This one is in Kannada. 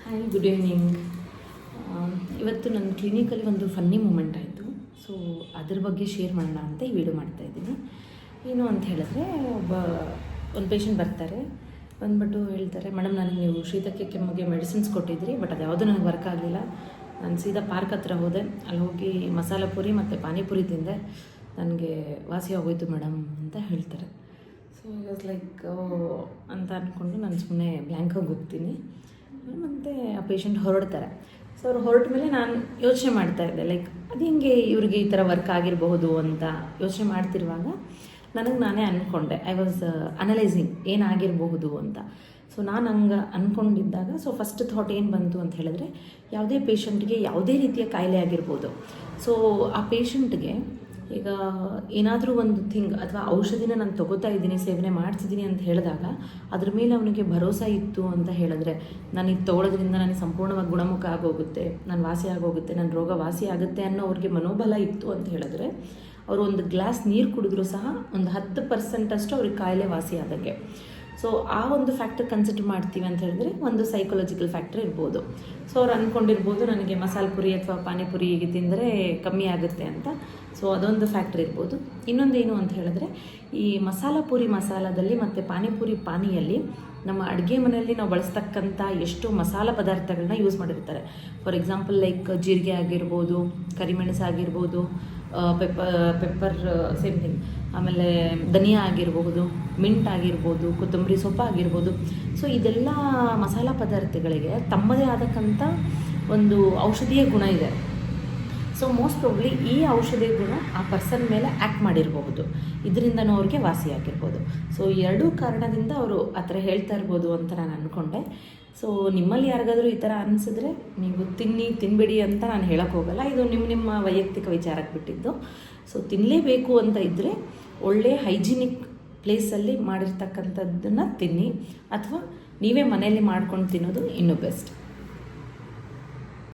Hi, good evening. ಇವತ್ತು ನನ್ನ ಕ್ಲಿನಿಕಲ್ಲಿ ಒಂದು ಫನ್ನಿ ಮೂಮೆಂಟ್ ಆಯಿತು. ಸೊ ಅದ್ರ ಬಗ್ಗೆ ಶೇರ್ ಮಾಡೋಣ ಅಂತ ಈ ವಿಡಿಯೋ ಮಾಡ್ತಾಯಿದ್ದೀನಿ. ಏನು ಅಂತ ಹೇಳಿದ್ರೆ, ಒಂದು ಪೇಷಂಟ್ ಬರ್ತಾರೆ, ಬಂದ್ಬಿಟ್ಟು ಹೇಳ್ತಾರೆ, ಮೇಡಮ್ ನನಗೆ ನೀವು ಶೀತಕ್ಕೆ ಕೆಮ್ಮಿಗೆ ಮೆಡಿಸಿನ್ಸ್ ಕೊಟ್ಟಿದ್ರಿ, ಬಟ್ ಅದು ಯಾವುದೂ ನನಗೆ ವರ್ಕ್ ಆಗಲಿಲ್ಲ. ನಾನು ಸೀದಾ ಪಾರ್ಕ್ ಹತ್ರ ಹೋದೆ, ಅಲ್ಲಿ ಹೋಗಿ ಮಸಾಲ ಪುರಿ ಮತ್ತು ಪಾನಿಪುರಿ ತಿಂದೆ, ನನಗೆ ವಾಸಿ ಆಗೋಯ್ತು ಮೇಡಮ್ ಅಂತ ಹೇಳ್ತಾರೆ. ಸೊ ಐ ವಾಸ್ ಲೈಕ್ ಅಂತ ಅಂದ್ಕೊಂಡು ನಾನು ಸುಮ್ಮನೆ ಬ್ಲ್ಯಾಂಕಾಗಿ ಹೋಗ್ತೀನಿ. ಮತ್ತು ಆ ಪೇಷಂಟ್ ಹೊರಡ್ತಾರೆ. ಸೊ ಅವ್ರು ಹೊರಟ ಮೇಲೆ ನಾನು ಯೋಚನೆ ಮಾಡ್ತಾಯಿದ್ದೆ, ಲೈಕ್ ಅದು ಹಿಂಗೆ ಇವ್ರಿಗೆ ಈ ಥರ ವರ್ಕ್ ಆಗಿರಬಹುದು ಅಂತ ಯೋಚನೆ ಮಾಡ್ತಿರುವಾಗ ನನಗೆ ನಾನೇ ಅಂದ್ಕೊಂಡೆ, ಐ ವಾಸ್ ಅನಲೈಸಿಂಗ್ ಏನಾಗಿರಬಹುದು ಅಂತ. ಸೊ ನಾನು ಹಂಗೆ ಅಂದ್ಕೊಂಡಿದ್ದಾಗ ಫಸ್ಟ್ ಥಾಟ್ ಏನು ಬಂತು ಅಂತ ಹೇಳಿದ್ರೆ, ಯಾವುದೇ ಪೇಷಂಟ್ಗೆ ಯಾವುದೇ ರೀತಿಯ ಕಾಯಿಲೆ ಆಗಿರ್ಬೋದು. ಸೊ ಆ ಪೇಷಂಟ್ಗೆ ಈಗ ಏನಾದರೂ ಒಂದು ಥಿಂಗ್ ಅಥವಾ ಔಷಧಿನ ನಾನು ತೊಗೋತಾ ಇದ್ದೀನಿ, ಸೇವನೆ ಮಾಡ್ತಿದ್ದೀನಿ ಅಂತ ಹೇಳಿದಾಗ ಅದ್ರ ಮೇಲೆ ಅವನಿಗೆ ಭರೋಸೆ ಇತ್ತು ಅಂತ ಹೇಳಿದ್ರೆ, ನಾನು ಇದು ತೊಗೊಳೋದ್ರಿಂದ ನನಗೆ ಸಂಪೂರ್ಣವಾಗಿ ಗುಣಮುಖ ಆಗೋಗುತ್ತೆ, ನಾನು ವಾಸಿ ಆಗೋಗುತ್ತೆ, ನನ್ನ ರೋಗ ವಾಸಿ ಆಗುತ್ತೆ ಅನ್ನೋ ಅವ್ರಿಗೆ ಮನೋಬಲ ಇತ್ತು ಅಂತ ಹೇಳಿದ್ರೆ, ಅವರು ಒಂದು ಗ್ಲಾಸ್ ನೀರು ಕುಡಿದ್ರೂ ಸಹ ಒಂದು 10% ಅವ್ರಿಗೆ ಕಾಯಿಲೆ ವಾಸಿ ಆದಂಗೆ. ಸೊ ಆ ಒಂದು ಫ್ಯಾಕ್ಟರ್ ಕನ್ಸಿಡರ್ ಮಾಡ್ತೀವಿ ಅಂತ ಹೇಳಿದ್ರೆ ಒಂದು ಸೈಕಲಾಜಿಕಲ್ ಫ್ಯಾಕ್ಟರ್ ಇರ್ಬೋದು. ಸೊ ಅವ್ರು ಅಂದ್ಕೊಂಡಿರ್ಬೋದು ನನಗೆ ಮಸಾಲೆ ಪುರಿ ಅಥವಾ ಪಾನಿಪುರಿ ಹೀಗೆ ತಿಂದರೆ ಕಮ್ಮಿ ಆಗುತ್ತೆ ಅಂತ. ಸೊ ಅದೊಂದು ಫ್ಯಾಕ್ಟರ್ ಇರ್ಬೋದು. ಇನ್ನೊಂದೇನು ಅಂತ ಹೇಳಿದ್ರೆ, ಈ ಮಸಾಲ ಪುರಿ ಮಸಾಲದಲ್ಲಿ ಮತ್ತು ಪಾನಿಪುರಿ ಪಾನಿಯಲ್ಲಿ ನಮ್ಮ ಅಡುಗೆ ಮನೆಯಲ್ಲಿ ನಾವು ಬಳಸ್ತಕ್ಕಂಥ ಎಷ್ಟು ಮಸಾಲ ಪದಾರ್ಥಗಳನ್ನ ಯೂಸ್ ಮಾಡಿರ್ತಾರೆ. ಫಾರ್ ಎಕ್ಸಾಂಪಲ್ ಲೈಕ್ ಜೀರಿಗೆ ಆಗಿರ್ಬೋದು, ಕರಿಮೆಣಸು ಆಗಿರ್ಬೋದು, ಪೆಪ್ಪರ್ ಸೇಮ್ ಥಿಂಗ್, ಆಮೇಲೆ ಧನಿಯಾ ಆಗಿರ್ಬೋದು, ಮಿಂಟ್ ಆಗಿರ್ಬೋದು, ಕೊತ್ತಂಬರಿ ಸೊಪ್ಪು ಆಗಿರ್ಬೋದು. ಸೊ ಇದೆಲ್ಲ ಮಸಾಲ ಪದಾರ್ಥಗಳಿಗೆ ತಮ್ಮದೇ ಆದಕ್ಕಂಥ ಒಂದು ಔಷಧೀಯ ಗುಣ ಇದೆ. ಸೊ ಮೋಸ್ಟ್ ಪ್ರಾಬ್ಲಿ ಈ ಔಷಧಿ ಗುಣ ಆ ಪರ್ಸನ್ ಮೇಲೆ ಆ್ಯಕ್ಟ್ ಮಾಡಿರ್ಬೋದು, ಇದರಿಂದನೂ ಅವ್ರಿಗೆ ವಾಸಿಯಾಗಿರ್ಬೋದು. ಸೊ ಎರಡೂ ಕಾರಣದಿಂದ ಅವರು ಆ ಥರ ಹೇಳ್ತಾ ಇರ್ಬೋದು ಅಂತ ನಾನು ಅಂದ್ಕೊಂಡೆ. ಸೊ ನಿಮ್ಮಲ್ಲಿ ಯಾರಿಗಾದರೂ ಈ ಥರ ಅನಿಸಿದ್ರೆ ನೀವು ತಿನ್ನಬೇಡಿ ಅಂತ ನಾನು ಹೇಳೋಕ್ಕೆ ಹೋಗಲ್ಲ, ಇದು ನಿಮ್ಮ ವೈಯಕ್ತಿಕ ವಿಚಾರಕ್ಕೆ ಬಿಟ್ಟಿದ್ದು. ಸೊ ತಿನ್ನಲೇಬೇಕು ಅಂತ ಇದ್ದರೆ ಒಳ್ಳೆ ಹೈಜಿನಿಕ್ ಪ್ಲೇಸಲ್ಲಿ ಮಾಡಿರ್ತಕ್ಕಂಥದ್ದನ್ನು ತಿನ್ನಿ, ಅಥವಾ ನೀವೇ ಮನೆಯಲ್ಲಿ ಮಾಡ್ಕೊಂಡು ತಿನ್ನೋದು ಇನ್ನೂ ಬೆಸ್ಟ್.